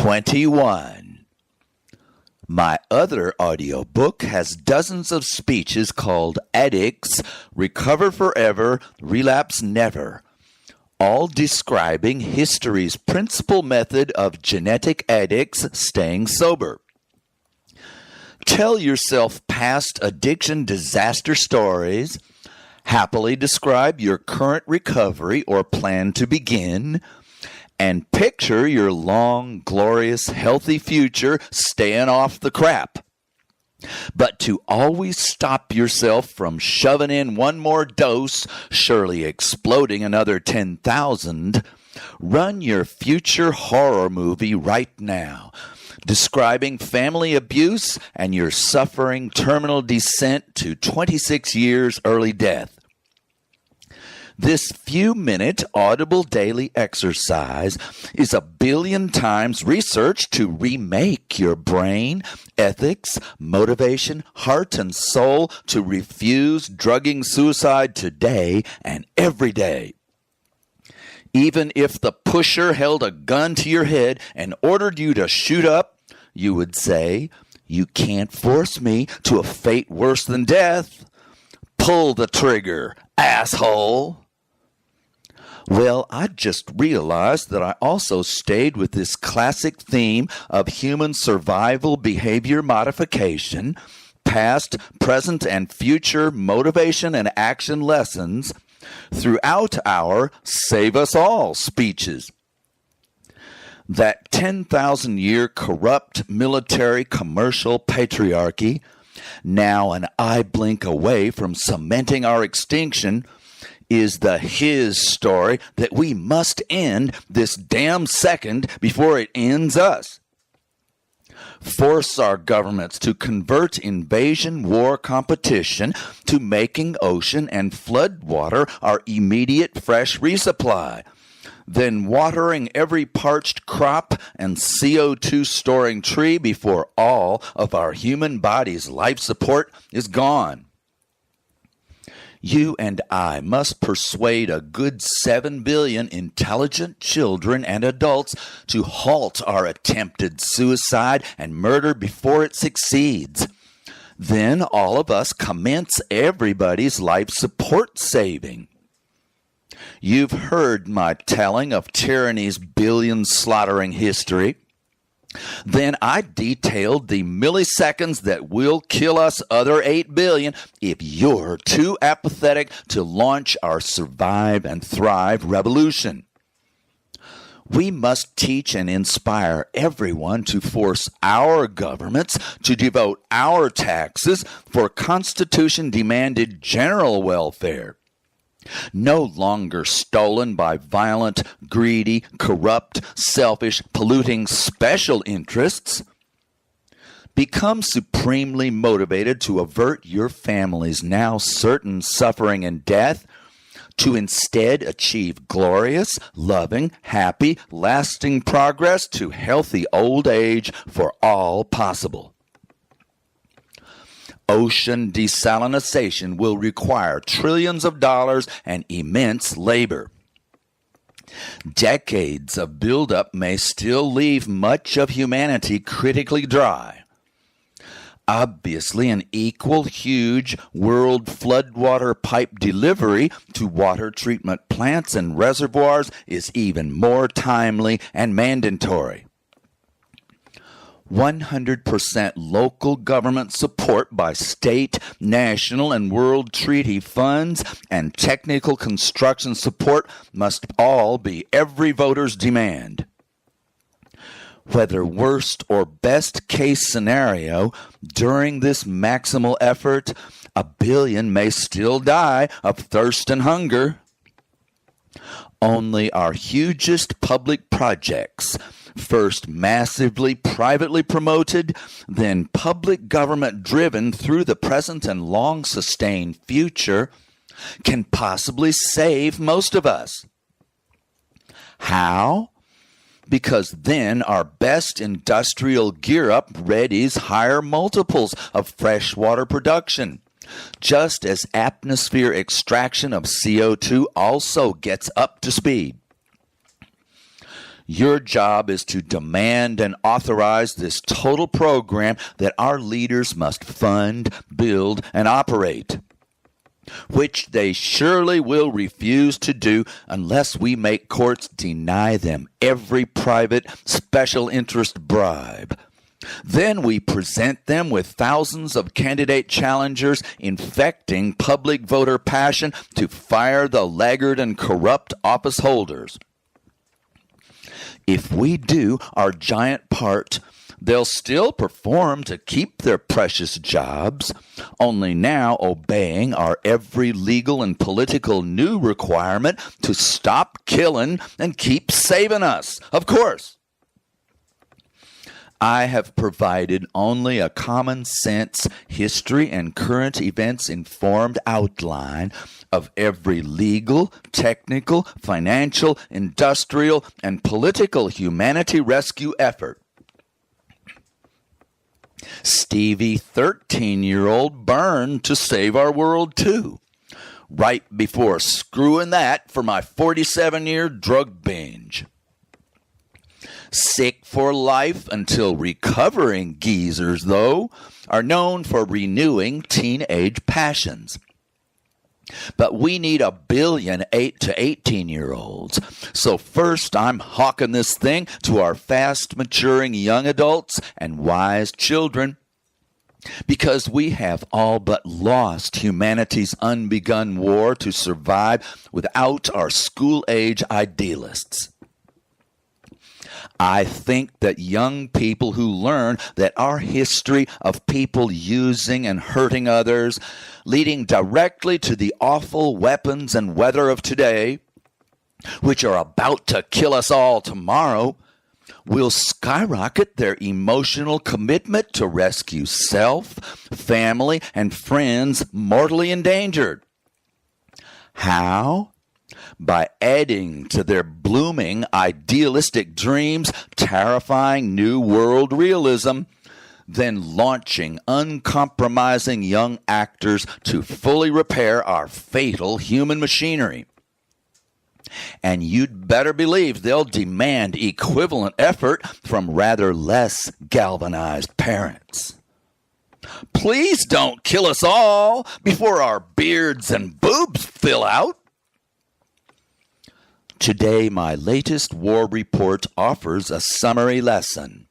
21. My other audiobook has dozens of speeches called Addicts, Recover Forever, Relapse Never, all describing history's principal method of genetic addicts staying sober. Tell yourself past addiction disaster stories, happily describe your current recovery or plan to begin, and picture your long, glorious, healthy future staying off the crap. But to always stop yourself from shoving in one more dose, surely exploding another 10,000, run your future horror movie right now, describing family abuse and your suffering terminal descent to 26 years early death. This few-minute audible daily exercise is 1 billion times researched to remake your brain, ethics, motivation, heart, and soul to refuse drugging suicide today and every day. Even if the pusher held a gun to your head and ordered you to shoot up, you would say, "You can't force me to a fate worse than death. Pull the trigger, asshole." Well, I just realized that I also stayed with this classic theme of human survival behavior modification, past, present, and future motivation and action lessons throughout our Save Us All speeches. That 10,000-year corrupt military commercial patriarchy, now an eye blink away from cementing our extinction, is the his story that we must end this damn second before it ends us. Force our governments to convert invasion war competition to making ocean and flood water our immediate fresh resupply, then watering every parched crop and CO2 storing tree before all of our human body's life support is gone. You and I must persuade a good 7 billion intelligent children and adults to halt our attempted suicide and murder before it succeeds. Then all of us commence everybody's life support saving. You've heard my telling of tyranny's billion-slaughtering history. Then I detailed the milliseconds that will kill us other 8 billion if you're too apathetic to launch our Survive and Thrive revolution. We must teach and inspire everyone to force our governments to devote our taxes for Constitution-demanded general welfare. No longer stolen by violent, greedy, corrupt, selfish, polluting special interests. Become supremely motivated to avert your family's now certain suffering and death, to instead achieve glorious, loving, happy, lasting progress to healthy old age for all possible. Ocean desalination will require trillions of dollars and immense labor. Decades of buildup may still leave much of humanity critically dry. Obviously, an equal huge world floodwater pipe delivery to water treatment plants and reservoirs is even more timely and mandatory. 100% local government support by state, national, and world treaty funds and technical construction support must all be every voter's demand. Whether worst or best case scenario, during this maximal effort, 1 billion may still die of thirst and hunger. Only our hugest public projects, first massively privately promoted, then public government driven through the present and long-sustained future, can possibly save most of us. How? Because then our best industrial gear-up readies higher multiples of freshwater production, just as atmosphere extraction of CO2 also gets up to speed. Your job is to demand and authorize this total program that our leaders must fund, build, and operate, which they surely will refuse to do unless we make courts deny them every private special interest bribe. Then we present them with thousands of candidate challengers infecting public voter passion to fire the laggard and corrupt office holders. If we do our giant part, they'll still perform to keep their precious jobs, only now obeying our every legal and political new requirement to stop killing and keep saving us. Of course, I have provided only a common sense, history and current events informed outline of every legal, technical, financial, industrial, and political humanity rescue effort. Stevie, 13-year-old, burned to save our world too, right before screwing that for my 47-year drug binge. Sick for life until recovering geezers, though, are known for renewing teenage passions. But we need 1 billion 8 to 18-year-olds. So first, I'm hawking this thing to our fast-maturing young adults and wise children, because we have all but lost humanity's unbegun war to survive without our school-age idealists. I think that young people who learn that our history of people using and hurting others, leading directly to the awful weapons and weather of today, which are about to kill us all tomorrow, will skyrocket their emotional commitment to rescue self, family, and friends mortally endangered. How? By adding to their blooming idealistic dreams terrifying new world realism, then launching uncompromising young actors to fully repair our fatal human machinery. And you'd better believe they'll demand equivalent effort from rather less galvanized parents. Please don't kill us all before our beards and boobs fill out. Today, my latest war report offers a summary lesson.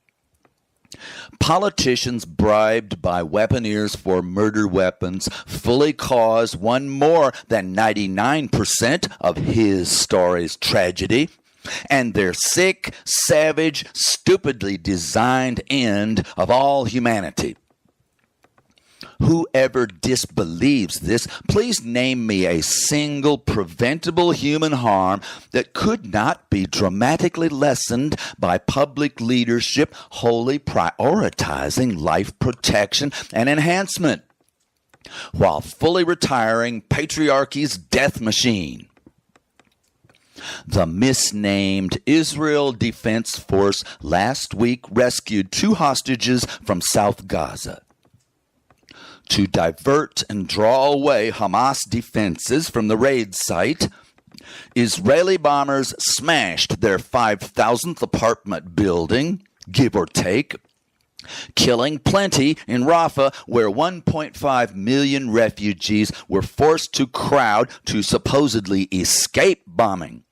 Politicians bribed by weaponeers for murder weapons fully cause one more than 99% of his story's tragedy, and their sick, savage, stupidly designed end of all humanity. Whoever disbelieves this, please name me a single preventable human harm that could not be dramatically lessened by public leadership wholly prioritizing life protection and enhancement, while fully retiring patriarchy's death machine. The misnamed Israel Defense Force last week rescued 2 hostages from South Gaza. To divert and draw away Hamas defenses from the raid site, Israeli bombers smashed their 5,000th apartment building, give or take, killing plenty in Rafah, where 1.5 million refugees were forced to crowd to supposedly escape bombing.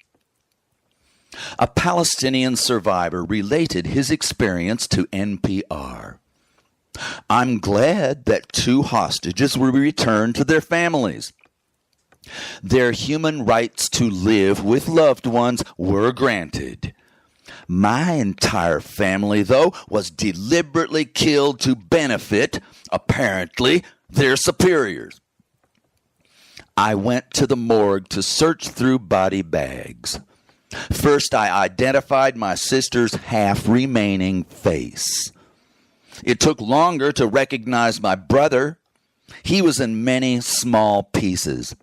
A Palestinian survivor related his experience to NPR. I'm glad that 2 hostages were returned to their families. Their human rights to live with loved ones were granted. My entire family, though, was deliberately killed to benefit, apparently, their superiors. I went to the morgue to search through body bags. First, I identified my sister's half-remaining face. It took longer to recognize my brother. He was in many small pieces.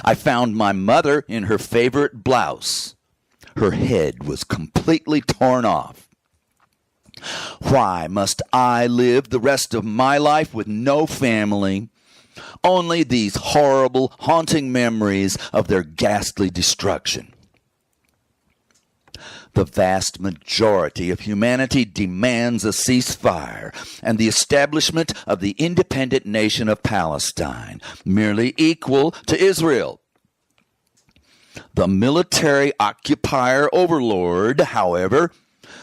I found my mother in her favorite blouse. Her head was completely torn off. Why must I live the rest of my life with no family? Only these horrible, haunting memories of their ghastly destruction. The vast majority of humanity demands a ceasefire and the establishment of the independent nation of Palestine, merely equal to Israel. The military occupier overlord, however,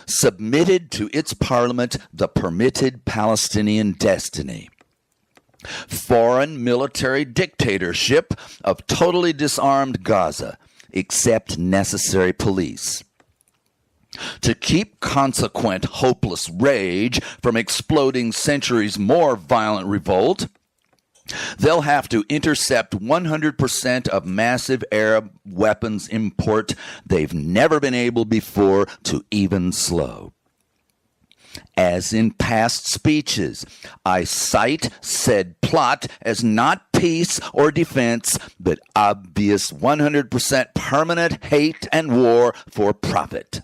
submitted to its parliament the permitted Palestinian destiny. Foreign military dictatorship of totally disarmed Gaza, except necessary police. To keep consequent hopeless rage from exploding centuries more violent revolt, they'll have to intercept 100% of massive Arab weapons import they've never been able before to even slow. As in past speeches, I cite said plot as not peace or defense, but obvious 100% permanent hate and war for profit.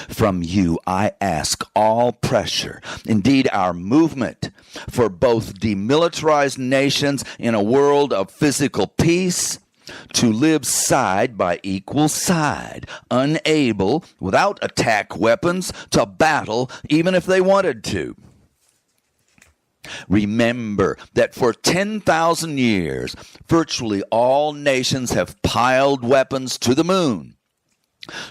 From you I ask all pressure, indeed our movement, for both demilitarized nations in a world of physical peace to live side by equal side, unable, without attack weapons, to battle even if they wanted to. Remember that for 10,000 years, virtually all nations have piled weapons to the moon,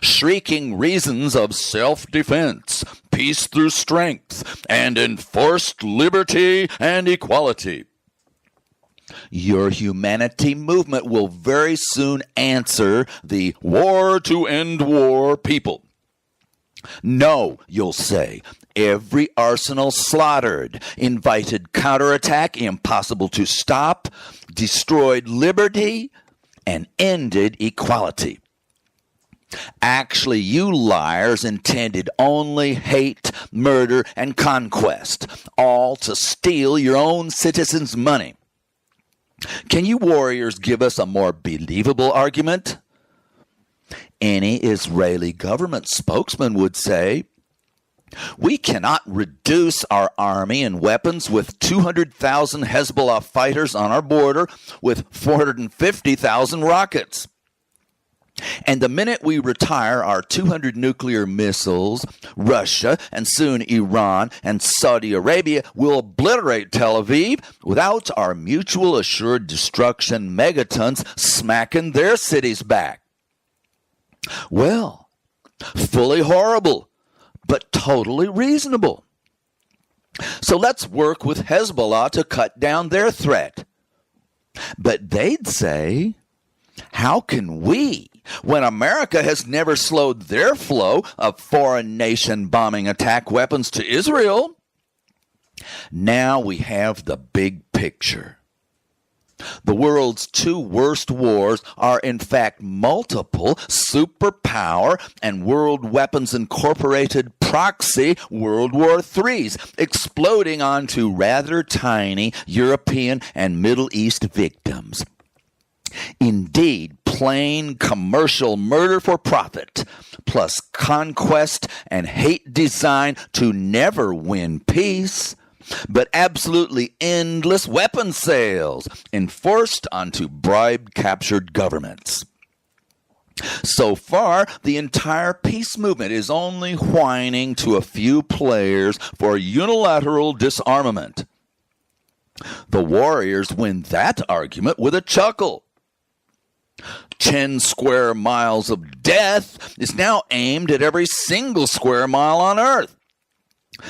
shrieking reasons of self-defense, peace through strength, and enforced liberty and equality. Your humanity movement will very soon answer the war to end war people. No, you'll say, every arsenal slaughtered, invited counterattack impossible to stop, destroyed liberty, and ended equality. Actually, you liars intended only hate, murder, and conquest, all to steal your own citizens' money. Can you warriors give us a more believable argument? Any Israeli government spokesman would say, we cannot reduce our army and weapons with 200,000 Hezbollah fighters on our border with 450,000 rockets. And the minute we retire our 200 nuclear missiles, Russia and soon Iran and Saudi Arabia will obliterate Tel Aviv without our mutual assured destruction megatons smacking their cities back. Well, fully horrible, but totally reasonable. So let's work with Hezbollah to cut down their threat. But they'd say, how can we, when America has never slowed their flow of foreign nation bombing attack weapons to Israel? Now we have the big picture. The world's two worst wars are in fact multiple superpower and World Weapons Incorporated proxy World War IIIs exploding onto rather tiny European and Middle East victims. Indeed, plain commercial murder for profit, plus conquest and hate design to never win peace, but absolutely endless weapon sales enforced onto bribe-captured governments. So far, the entire peace movement is only whining to a few players for unilateral disarmament. The warriors win that argument with a chuckle. 10 square miles of death is now aimed at every single square mile on Earth.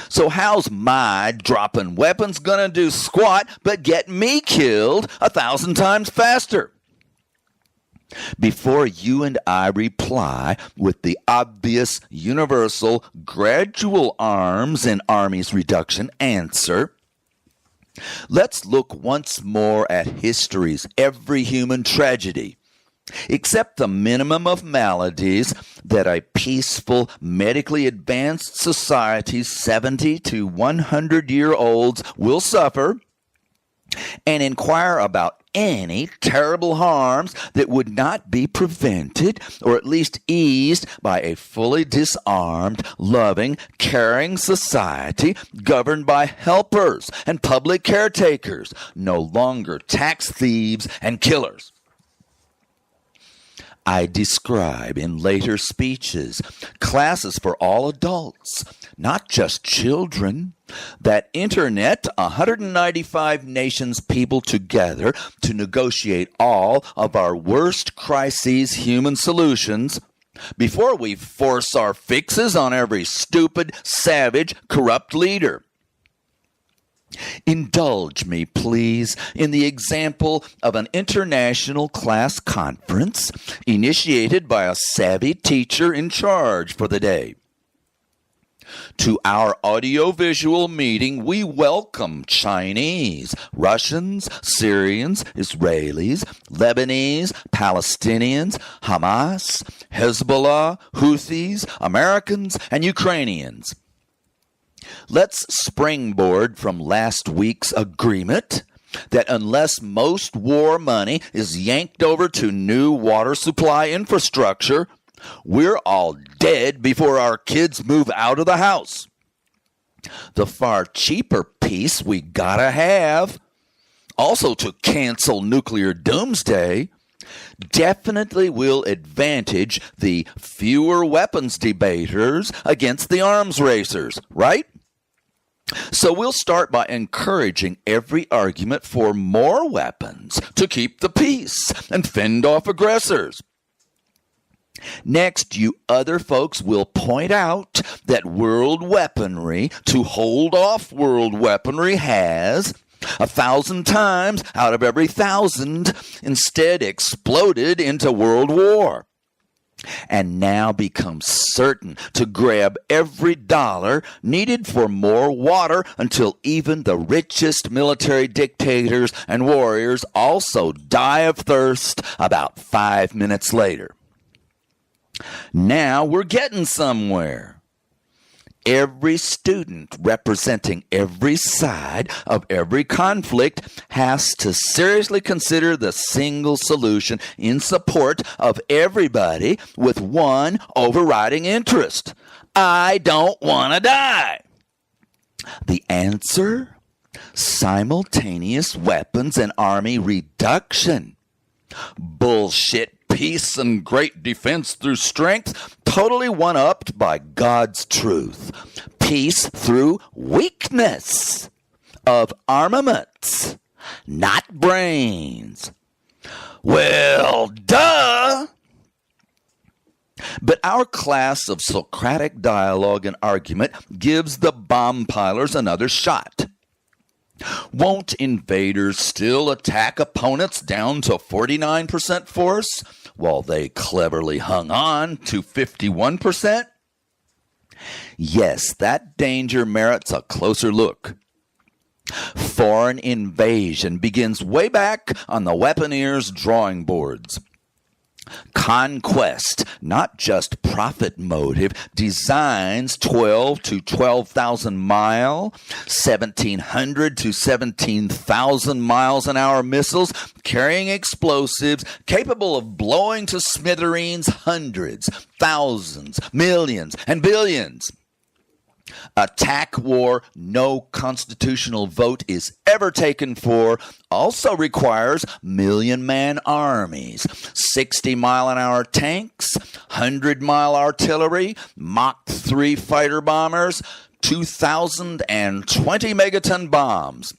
So how's my dropping weapons gonna do squat but get me killed 1,000 times faster? Before you and I reply with the obvious, universal, gradual arms and armies reduction answer, let's look once more at history's every human tragedy, except the minimum of maladies that a peaceful, medically advanced society's 70 to 100-year-olds will suffer, and inquire about any terrible harms that would not be prevented or at least eased by a fully disarmed, loving, caring society governed by helpers and public caretakers, no longer tax thieves and killers. I describe in later speeches classes for all adults, not just children, that internet 195 nations people together to negotiate all of our worst crises human solutions before we force our fixes on every stupid, savage, corrupt leader. Indulge me, please, in the example of an international class conference initiated by a savvy teacher in charge for the day. To our audiovisual meeting, we welcome Chinese, Russians, Syrians, Israelis, Lebanese, Palestinians, Hamas, Hezbollah, Houthis, Americans, and Ukrainians. Let's springboard from last week's agreement that unless most war money is yanked over to new water supply infrastructure, we're all dead before our kids move out of the house. The far cheaper piece we gotta have, also to cancel nuclear doomsday, definitely will advantage the fewer weapons debaters against the arms racers, right? So we'll start by encouraging every argument for more weapons to keep the peace and fend off aggressors. Next, you other folks will point out that world weaponry to hold off world weaponry has 1,000 times out of every 1,000 instead exploded into world war, and now becomes certain to grab every dollar needed for more water until even the richest military dictators and warriors also die of thirst about 5 minutes later. Now we're getting somewhere. Every student representing every side of every conflict has to seriously consider the single solution in support of everybody with one overriding interest. I don't want to die. The answer? Simultaneous weapons and army reduction. Bullshit. Peace and great defense through strength, totally one-upped by God's truth. Peace through weakness of armaments, not brains. Well, duh! But our class of Socratic dialogue and argument gives the bomb pilers another shot. Won't invaders still attack opponents down to 49% force while they cleverly hung on to 51%? Yes, that danger merits a closer look. Foreign invasion begins way back on the weaponeers' drawing boards. Conquest, not just profit motive, designs 12 to 12,000 mile, 1,700 to 17,000 miles an hour missiles carrying explosives capable of blowing to smithereens hundreds, thousands, millions, and billions. Attack war no constitutional vote is ever taken for also requires million-man armies, 60-mile-an-hour tanks, 100-mile artillery, Mach 3 fighter bombers, 2,020 megaton bombs.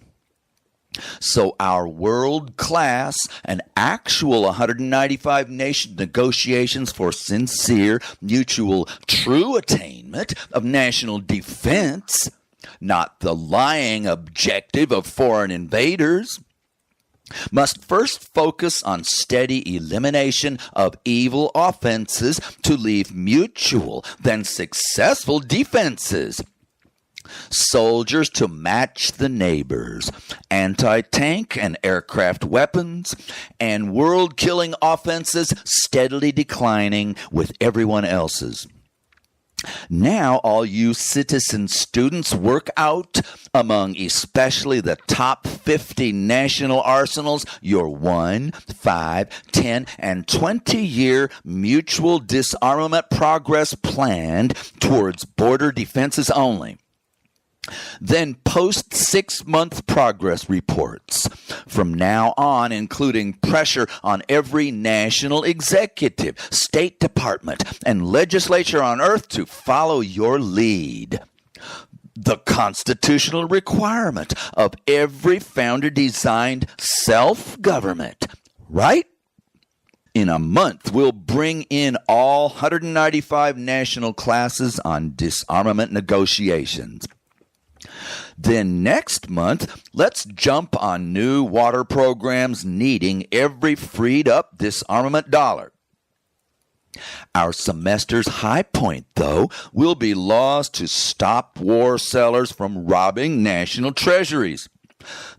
So our world-class and actual 195 nation negotiations for sincere, mutual, true attainment of national defense, not the lying objective of foreign invaders, must first focus on steady elimination of evil offenses to leave mutual, then successful defenses. Soldiers to match the neighbors, anti-tank and aircraft weapons, and world-killing offenses steadily declining with everyone else's. Now all you citizen students work out among especially the top 50 national arsenals your 1, 5, 10, and 20-year mutual disarmament progress planned towards border defenses only. Then post 6-month progress reports. From now on, including pressure on every national executive, State Department, and legislature on earth to follow your lead. The constitutional requirement of every founder-designed self-government, right? In a month, we'll bring in all 195 national classes on disarmament negotiations. Then next month, let's jump on new water programs needing every freed-up disarmament dollar. Our semester's high point, though, will be laws to stop war sellers from robbing national treasuries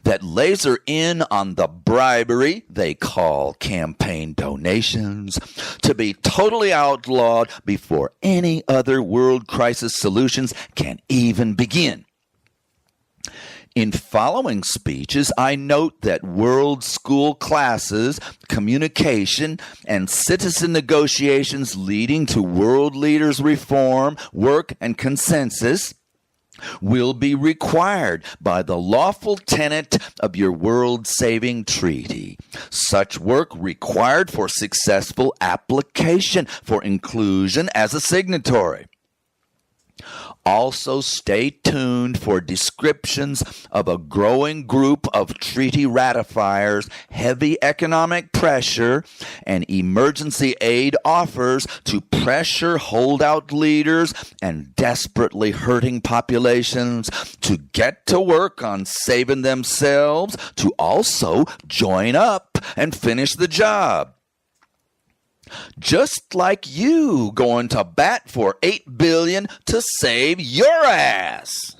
that laser in on the bribery they call campaign donations to be totally outlawed before any other world crisis solutions can even begin. In following speeches, I note that world school classes, communication, and citizen negotiations leading to world leaders' reform, work, and consensus will be required by the lawful tenet of your world-saving treaty. Such work required for successful application for inclusion as a signatory. Also, stay tuned for descriptions of a growing group of treaty ratifiers, heavy economic pressure, and emergency aid offers to pressure holdout leaders and desperately hurting populations to get to work on saving themselves to also join up and finish the job. Just like you going to bat for $8 billion to save your ass.